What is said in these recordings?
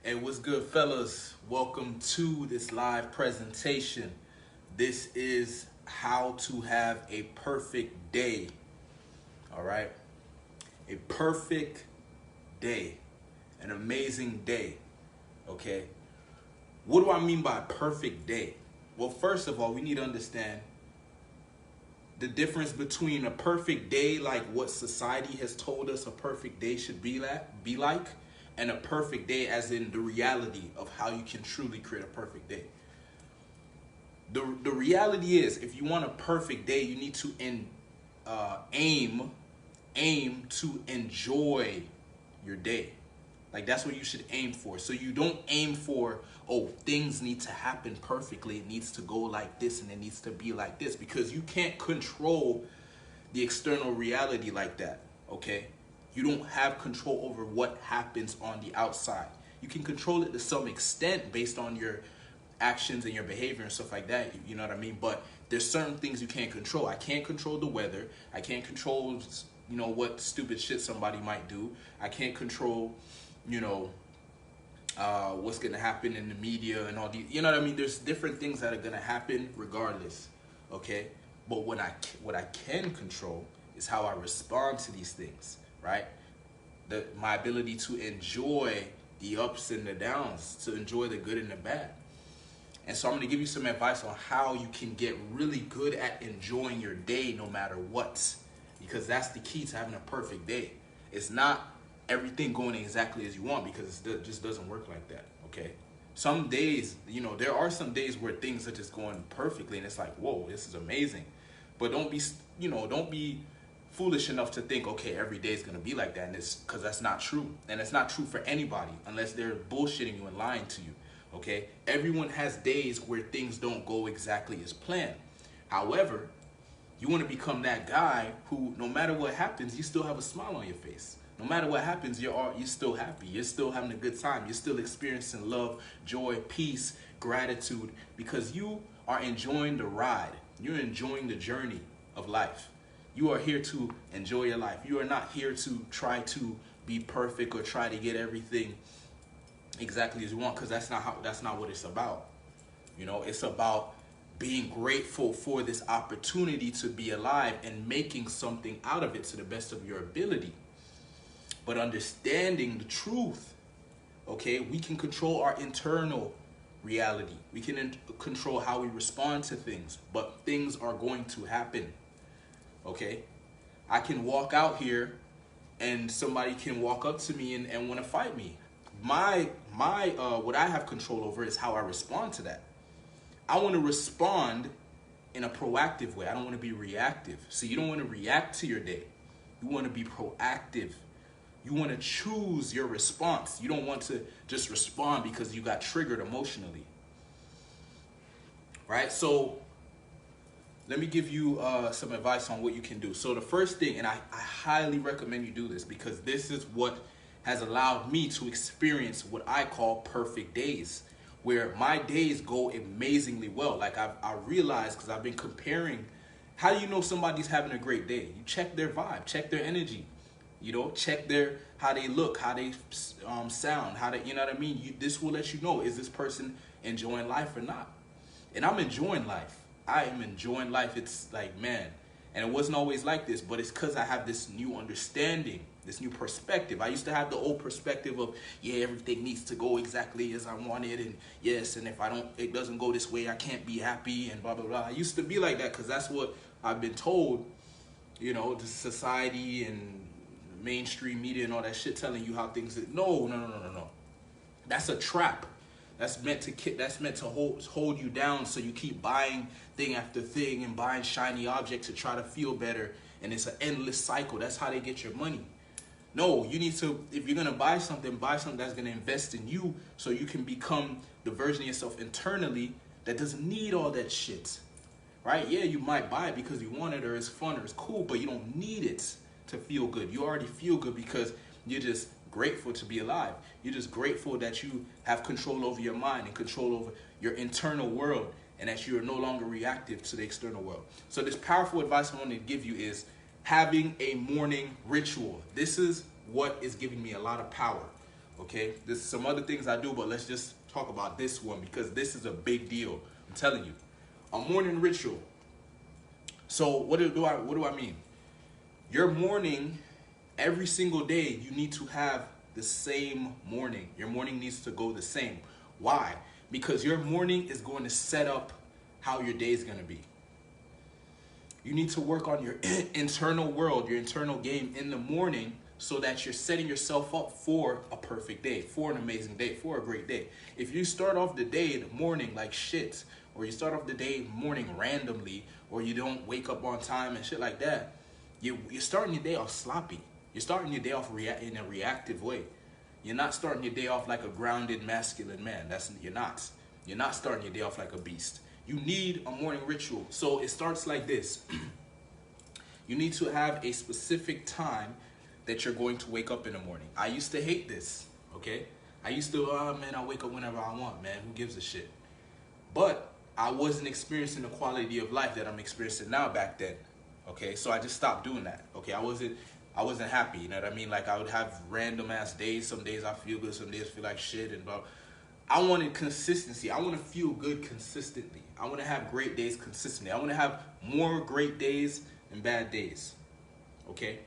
Hey, what's good, fellas? Welcome to this live presentation. This is how to have a perfect day. All right? A perfect day. An amazing day. Okay? What do I mean by perfect day? Well, first of all, we need to understand the difference between a perfect day, like what society has told us a perfect day should be like, and a perfect day as in the reality of how you can truly create a perfect day. The reality is, if you want a perfect day, you need to aim to enjoy your day. Like, that's what you should aim for. So you don't aim for, oh, things need to happen perfectly. It needs to go like this and it needs to be like this, because you can't control the external reality like that. Okay? You don't have control over what happens on the outside. You can control it to some extent based on your actions and your behavior and stuff like that. You know what I mean? But there's certain things you can't control. I can't control the weather. I can't control, what stupid shit somebody might do. I can't control, what's gonna happen in the media and all these. You know what I mean? There's different things that are gonna happen regardless. Okay, but what I can control is how I respond to these things. Right? My ability to enjoy the ups and the downs, to enjoy the good and the bad. And so I'm going to give you some advice on how you can get really good at enjoying your day no matter what. Because that's the key to having a perfect day. It's not everything going exactly as you want, because it just doesn't work like that, okay? Some days, there are some days where things are just going perfectly and it's like, whoa, this is amazing. But don't be foolish enough to think, okay, every day is going to be like that, and it's because that's not true. And it's not true for anybody unless they're bullshitting you and lying to you. Okay, everyone has days where things don't go exactly as planned. However, you want to become that guy who, no matter what happens, you still have a smile on your face. No matter what happens, you're still happy. You're still having a good time. You're still experiencing love, joy, peace, gratitude, because you are enjoying the ride. You're enjoying the journey of life. You are here to enjoy your life. You are not here to try to be perfect or try to get everything exactly as you want, because that's not what it's about. It's about being grateful for this opportunity to be alive and making something out of it to the best of your ability. But understanding the truth, okay, we can control our internal reality. We can control how we respond to things, but things are going to happen. Okay, I can walk out here and somebody can walk up to me and want to fight me. My what I have control over is how I respond to that. I want to respond in a proactive way. I don't want to be reactive. So you don't want to react to your day. You want to be proactive. You want to choose your response. You don't want to just respond because you got triggered emotionally. Right? So let me give you some advice on what you can do. So the first thing, and I highly recommend you do this, because this is what has allowed me to experience what I call perfect days, where my days go amazingly well. Like I realized, because I've been comparing, how do you know somebody's having a great day? You check their vibe, check their energy, check how they look, how they sound, how they, what I mean? This will let you know, is this person enjoying life or not? And I'm enjoying life. I am enjoying life. It's like, man, and it wasn't always like this, but it's because I have this new understanding, this new perspective. I used to have the old perspective of, yeah, everything needs to go exactly as I want it, and yes, and if it doesn't go this way, I can't be happy, and blah, blah, blah. I used to be like that because that's what I've been told, the society and mainstream media and all that shit telling you how things, no. That's a trap. That's meant to hold you down, so you keep buying thing after thing and buying shiny objects to try to feel better, and it's an endless cycle. That's how they get your money. No, you need to, if you're gonna buy something that's gonna invest in you, so you can become the version of yourself internally that doesn't need all that shit. Right? Yeah, you might buy it because you want it, or it's fun, or it's cool, but you don't need it to feel good. You already feel good because you're just grateful to be alive. You're just grateful that you have control over your mind and control over your internal world, and that you are no longer reactive to the external world. So this powerful advice I want to give you is having a morning ritual. This is what is giving me a lot of power. Okay, there's some other things I do, but let's just talk about this one because this is a big deal. I'm telling you, a morning ritual. So what do I mean? Your morning, every single day, you need to have the same morning. Your morning needs to go the same. Why? Because your morning is going to set up how your day is going to be. You need to work on your internal world, your internal game in the morning so that you're setting yourself up for a perfect day, for an amazing day, for a great day. If you start off the day in the morning like shit, or you start off the day morning randomly, or you don't wake up on time and shit like that, you're starting your day off sloppy. You're starting your day off in a reactive way. You're not starting your day off like a grounded masculine man. You're not. You're not starting your day off like a beast. You need a morning ritual. So it starts like this. You need to have a specific time that you're going to wake up in the morning. I used to hate this, okay? I used to, man, I wake up whenever I want, man. Who gives a shit? But I wasn't experiencing the quality of life that I'm experiencing now back then, okay? So I just stopped doing that, okay? I wasn't happy, you know what I mean? Like I would have random ass days. Some days I feel good, some days I feel like shit and blah. I wanted consistency. I want to feel good consistently. I want to have great days consistently. I want to have more great days than bad days, okay?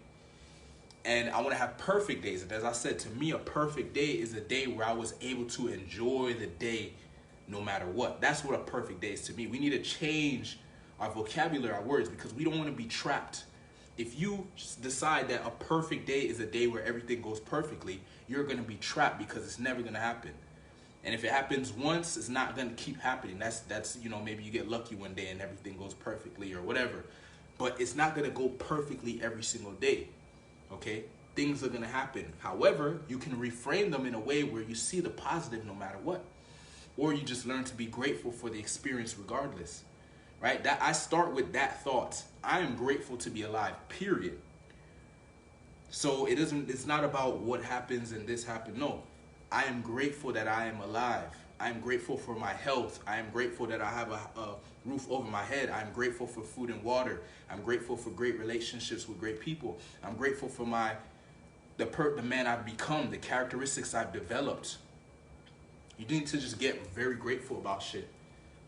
And I want to have perfect days. And as I said, to me, a perfect day is a day where I was able to enjoy the day no matter what. That's what a perfect day is to me. We need to change our vocabulary, our words, because we don't want to be trapped. If you decide that a perfect day is a day where everything goes perfectly, you're going to be trapped because it's never going to happen. And if it happens once, it's not going to keep happening. That's you know, maybe you get lucky one day and everything goes perfectly or whatever. But it's not going to go perfectly every single day. Okay? Things are going to happen. However, you can reframe them in a way where you see the positive no matter what. Or you just learn to be grateful for the experience regardless. Right? That I start with that thought. I am grateful to be alive, period. So it's not about what happens and this happened. No. I am grateful that I am alive. I am grateful for my health. I am grateful that I have a roof over my head. I'm grateful for food and water. I'm grateful for great relationships with great people. I'm grateful for the man I've become, the characteristics I've developed. You need to just get very grateful about shit,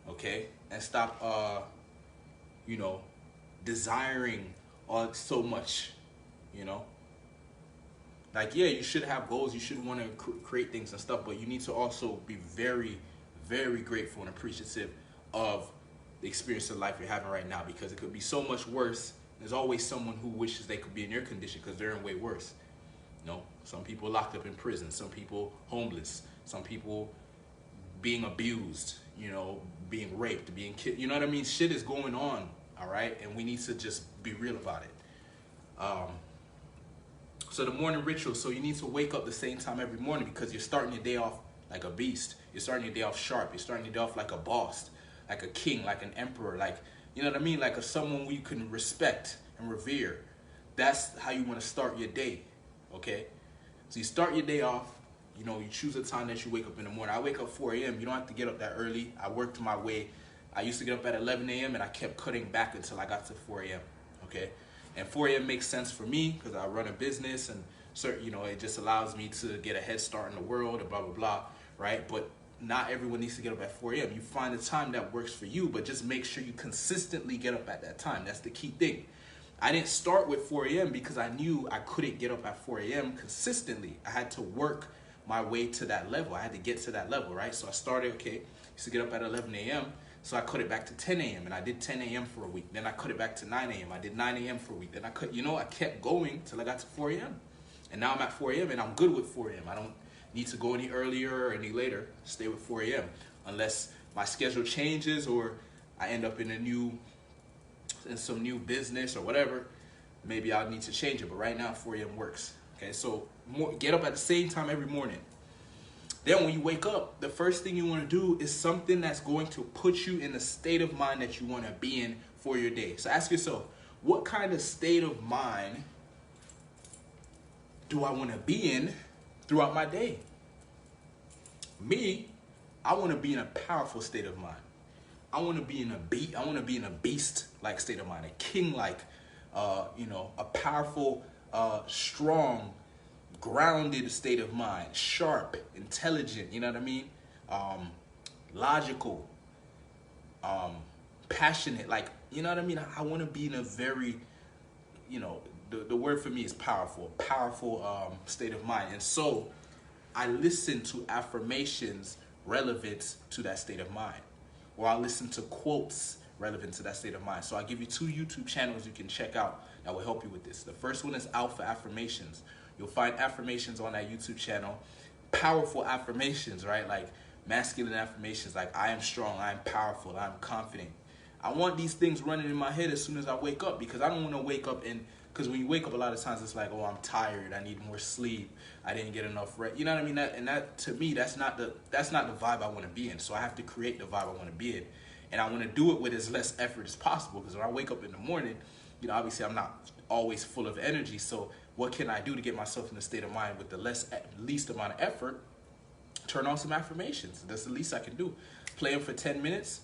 okay? And stop, desiring so much, you know? Like, yeah, you should have goals. You should want to create things and stuff, but you need to also be very, very grateful and appreciative of the experience of life you're having right now, because it could be so much worse. There's always someone who wishes they could be in your condition because they're in way worse. You know, some people locked up in prison, some people homeless, some people being abused, you know, being raped, being killed. You know what I mean? Shit is going on, all right? And we need to just be real about it. So the morning ritual, so you need to wake up the same time every morning because you're starting your day off like a beast. You're starting your day off sharp. You're starting your day off like a boss, like a king, like an emperor, like, you know what I mean? Like someone you can respect and revere. That's how you want to start your day, okay? So you start your day off, you know, you choose a time that you wake up in the morning. I wake up 4 a.m. You don't have to get up that early. I worked my way. I used to get up at 11 a.m. and I kept cutting back until I got to 4 a.m., okay? And 4 a.m. makes sense for me because I run a business and, you know, it just allows me to get a head start in the world and blah, blah, blah, right? But not everyone needs to get up at 4 a.m. You find the time that works for you, but just make sure you consistently get up at that time. That's the key thing. I didn't start with 4 a.m. because I knew I couldn't get up at 4 a.m. consistently. I had to work my way to that level. I had to get to that level, right? So I started, used to get up at 11 a.m., so I cut it back to 10 a.m. and I did 10 a.m. for a week. Then I cut it back to 9 a.m. I did 9 a.m. for a week. Then I kept going till I got to 4 a.m. And now I'm at 4 a.m. and I'm good with 4 a.m. I don't need to go any earlier or any later. Stay with 4 a.m. unless my schedule changes or I end up in some new business or whatever. Maybe I'll need to change it. But right now 4 a.m. works. Okay, so get up at the same time every morning. Then when you wake up, the first thing you want to do is something that's going to put you in the state of mind that you want to be in for your day. So ask yourself, what kind of state of mind do I want to be in throughout my day? Me, I want to be in a powerful state of mind. I want to be in a beast-like state of mind, a king-like, a powerful, strong, grounded state of mind, sharp, intelligent, you know what I mean? Logical, passionate, like, you know what I mean? I want to be in a very, you know, the word for me is powerful state of mind. And so I listen to affirmations relevant to that state of mind, or I listen to quotes relevant to that state of mind. So I'll give you 2 YouTube channels you can check out that will help you with this. The first one is Alpha Affirmations. You'll find affirmations on that YouTube channel, powerful affirmations, right? Like masculine affirmations, like I am strong, I am powerful, I'm confident. I want these things running in my head as soon as I wake up, because I don't want to wake up and, because when you wake up a lot of times it's like, oh, I'm tired, I need more sleep, I didn't get enough rest. You know what I mean? That to me, that's not the vibe I want to be in. So I have to create the vibe I want to be in. And I want to do it with as less effort as possible, because when I wake up in the morning, you know, obviously I'm not always full of energy. So what can I do to get myself in a state of mind with the least amount of effort? Turn on some affirmations. That's the least I can do. Play them for 10 minutes.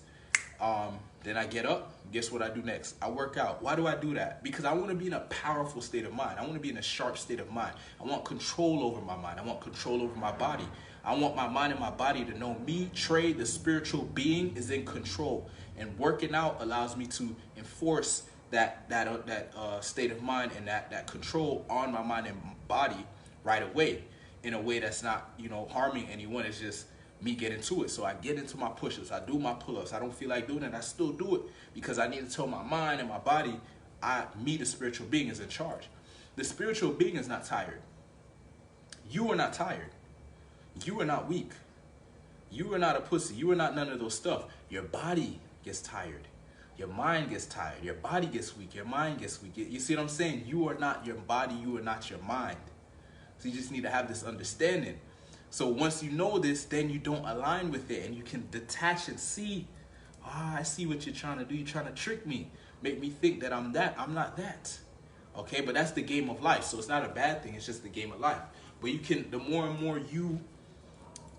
Then I get up. Guess what I do next? I work out. Why do I do that? Because I want to be in a powerful state of mind. I want to be in a sharp state of mind. I want control over my mind. I want control over my body. I want my mind and my body to know me, Trey, the spiritual being, is in control. And working out allows me to enforce that state of mind and that control on my mind and body right away, in a way that's not, you know, harming anyone. It's just me getting to it. So I get into my push-ups, I do my pull-ups. I don't feel like doing it, I still do it, because I need to tell my mind and my body, me, the spiritual being, is in charge. The spiritual being is not tired. You are not tired. You are not weak. You are not a pussy. You are not none of those stuff. Your body gets tired. Your mind gets tired. Your body gets weak. Your mind gets weak. You see what I'm saying? You are not your body. You are not your mind. So you just need to have this understanding. So once you know this, then you don't align with it, and you can detach and see, I see what you're trying to do. You're trying to trick me, make me think that I'm that. I'm not that. Okay, but that's the game of life. So it's not a bad thing. It's just the game of life. But you can, the more and more you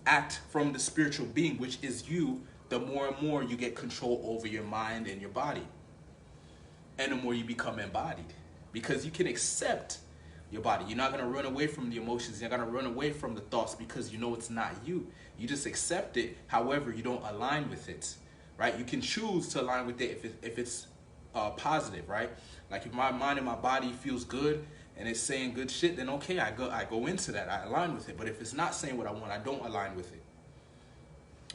act from the spiritual being, which is you, the more and more you get control over your mind and your body. And the more you become embodied, because you can accept your body. You're not going to run away from the emotions. You're not going to run away from the thoughts, because you know it's not you. You just accept it. However, you don't align with it, right? You can choose to align with it if it's positive, right? Like if my mind and my body feels good and it's saying good shit, then okay, I go into that. I align with it. But if it's not saying what I want, I don't align with it.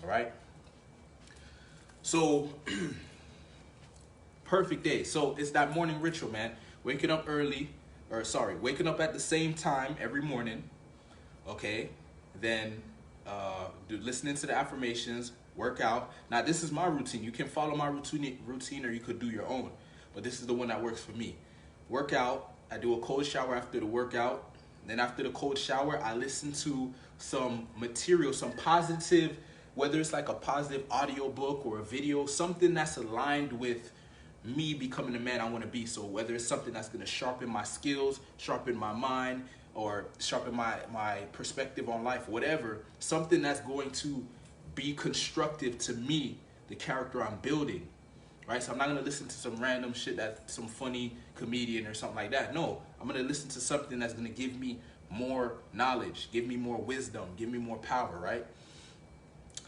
All right? So, perfect day. So it's that morning ritual, man. Waking up early. Waking up at the same time every morning, okay? Then listening to the affirmations, work out. Now, this is my routine. You can follow my routine, or you could do your own, but this is the one that works for me. Work out. I do a cold shower after the workout. Then after the cold shower, I listen to some material, some positive, whether it's like a positive audio book or a video, something that's aligned with me becoming the man I want to be. So whether it's something that's going to sharpen my skills, sharpen my mind, or sharpen my perspective on life, whatever, something that's going to be constructive to me, the character I'm building, right? So I'm not going to listen to some random shit that some funny comedian or something like that. No, I'm going to listen to something that's going to give me more knowledge, give me more wisdom, give me more power, right?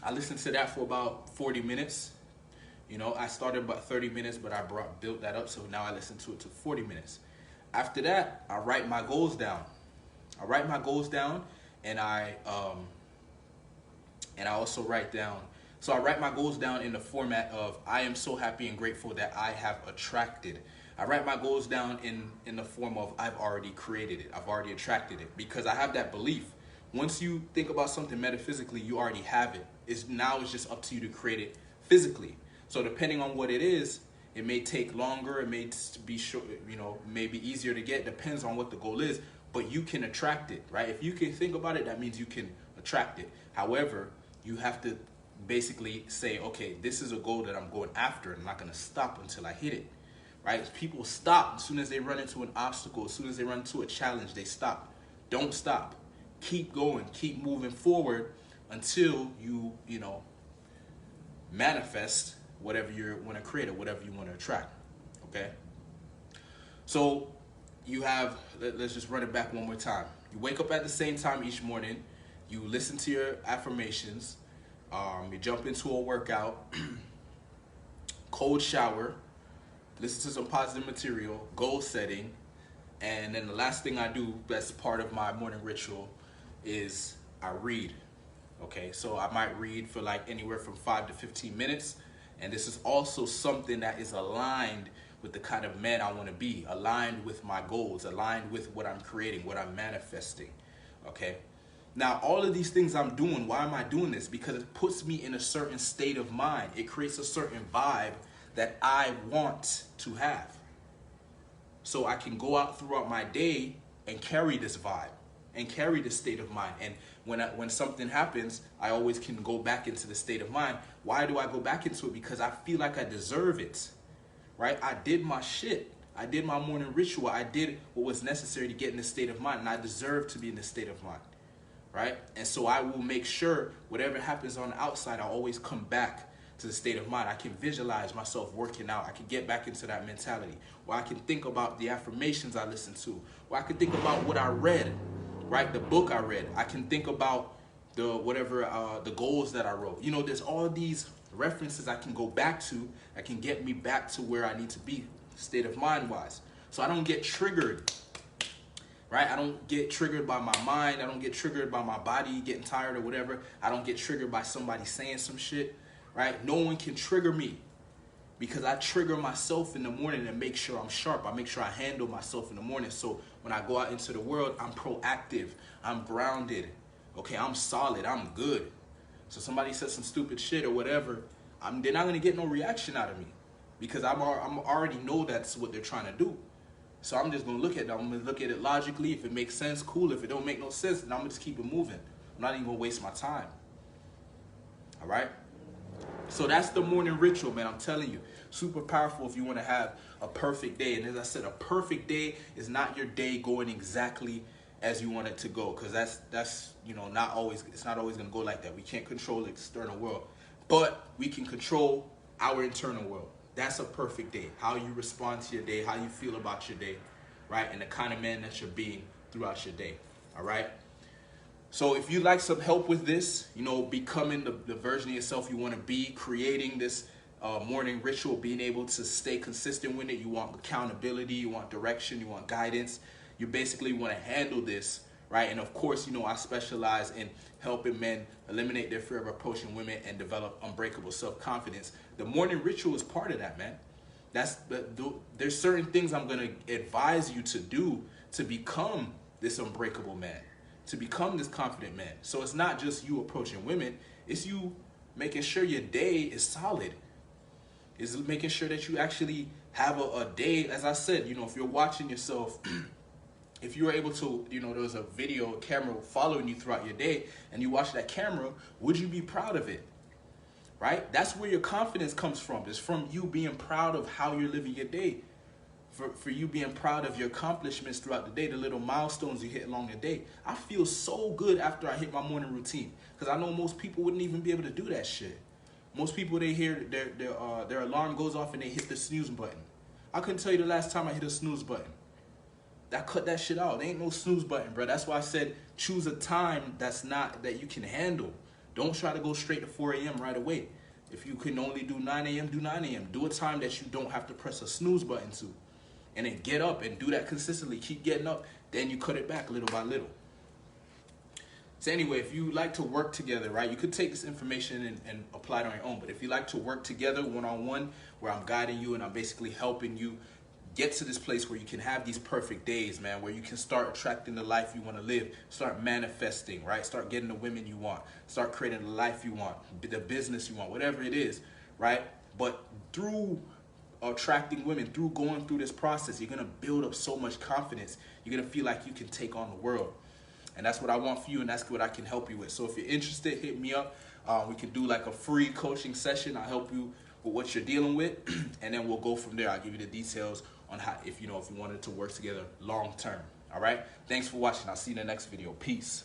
I listened to that for about 40 minutes. You know, I started about 30 minutes, but I built that up, so now I listen to it to 40 minutes. After that, I write my goals down. And I also write down. So I write my goals down in the format of, I am so happy and grateful that I have attracted. I write my goals down in the form of, I've already created it. I've already attracted it, because I have that belief. Once you think about something metaphysically, you already have it. Now it's just up to you to create it physically. So depending on what it is, it may take longer, it may be short, you know, maybe easier to get, depends on what the goal is, but you can attract it, right? If you can think about it, that means you can attract it. However, you have to basically say, okay, this is a goal that I'm going after, and I'm not going to stop until I hit it, right? People stop as soon as they run into an obstacle, as soon as they run into a challenge, they stop. Don't stop. Keep going, keep moving forward until you manifest whatever you want to create or whatever you want to attract, okay? So you have, let's just run it back one more time. You wake up at the same time each morning. You listen to your affirmations. You jump into a workout, cold shower, listen to some positive material, goal setting, and then the last thing I do, that's part of my morning ritual, is I read. Okay, so I might read for like anywhere from 5 to 15 minutes. And this is also something that is aligned with the kind of man I want to be, aligned with my goals, aligned with what I'm creating, what I'm manifesting. Okay, now all of these things I'm doing, why am I doing this? Because it puts me in a certain state of mind. It creates a certain vibe that I want to have. So I can go out throughout my day and carry this vibe and carry this state of mind. And when something happens, I always can go back into the state of mind. Why do I go back into it? Because I feel like I deserve it, right? I did my shit. I did my morning ritual. I did what was necessary to get in this state of mind, and I deserve to be in this state of mind, right? And so I will make sure whatever happens on the outside, I'll always come back to the state of mind. I can visualize myself working out. I can get back into that mentality. Or I can think about the affirmations I listened to. Or I can think about what I read, right? The book I read. I can think about the goals that I wrote. You know, there's all these references I can go back to that can get me back to where I need to be, state of mind wise. So I don't get triggered, right? I don't get triggered by my mind. I don't get triggered by my body getting tired or whatever. I don't get triggered by somebody saying some shit. Right? No one can trigger me because I trigger myself in the morning and make sure I'm sharp. I make sure I handle myself in the morning. So when I go out into the world, I'm proactive. I'm grounded. Okay, I'm solid. I'm good. So somebody says some stupid shit or whatever, they're not going to get no reaction out of me because I'm already know that's what they're trying to do. So I'm just going to look at it. I'm going to look at it logically. If it makes sense, cool. If it don't make no sense, then I'm going to just keep it moving. I'm not even going to waste my time. All right? So that's the morning ritual, man. I'm telling you, super powerful if you want to have a perfect day. And as I said, a perfect day is not your day going exactly as you want it to go, because that's you know, it's not always going to go like that. We can't control the external world, but we can control our internal world. That's a perfect day. How you respond to your day, how you feel about your day, right? And the kind of man that you're being throughout your day. All right. So if you'd like some help with this, you know, becoming the version of yourself you want to be, creating this morning ritual, being able to stay consistent with it, you want accountability, you want direction, you want guidance, you basically want to handle this, right? And of course, you know, I specialize in helping men eliminate their fear of approaching women and develop unbreakable self-confidence. The morning ritual is part of that, man. There's certain things I'm going to advise you to do to become this unbreakable man, to become this confident man. So it's not just you approaching women, it's you making sure your day is solid. It's making sure that you actually have a day, as I said, you know, if you're watching yourself, if you were able to, you know, there was a video, a camera following you throughout your day, and you watch that camera, would you be proud of it? Right? That's where your confidence comes from. It's from you being proud of how you're living your day. For you being proud of your accomplishments throughout the day, the little milestones you hit along the day. I feel so good after I hit my morning routine, because I know most people wouldn't even be able to do that shit. Most people, they hear their alarm goes off and they hit the snooze button. I couldn't tell you the last time I hit a snooze button. I cut that shit out. There ain't no snooze button, bro. That's why I said choose a time that you can handle. Don't try to go straight to 4 a.m. right away. If you can only do 9 a.m., do 9 a.m. Do a time that you don't have to press a snooze button to. And then get up and do that consistently. Keep getting up. Then you cut it back little by little. So anyway, if you like to work together, right, you could take this information and apply it on your own. But if you like to work together one-on-one, where I'm guiding you and I'm basically helping you get to this place where you can have these perfect days, man, where you can start attracting the life you want to live, start manifesting, right? Start getting the women you want, start creating the life you want, the business you want, whatever it is, right? But through attracting women, through going through this process, you're going to build up so much confidence. You're going to feel like you can take on the world. And that's what I want for you, and that's what I can help you with. So if you're interested, hit me up. We can do like a free coaching session. I'll help you with what you're dealing with, and then we'll go from there. I'll give you the details on how, if you wanted to work together long term. All right? Thanks for watching. I'll see you in the next video. Peace.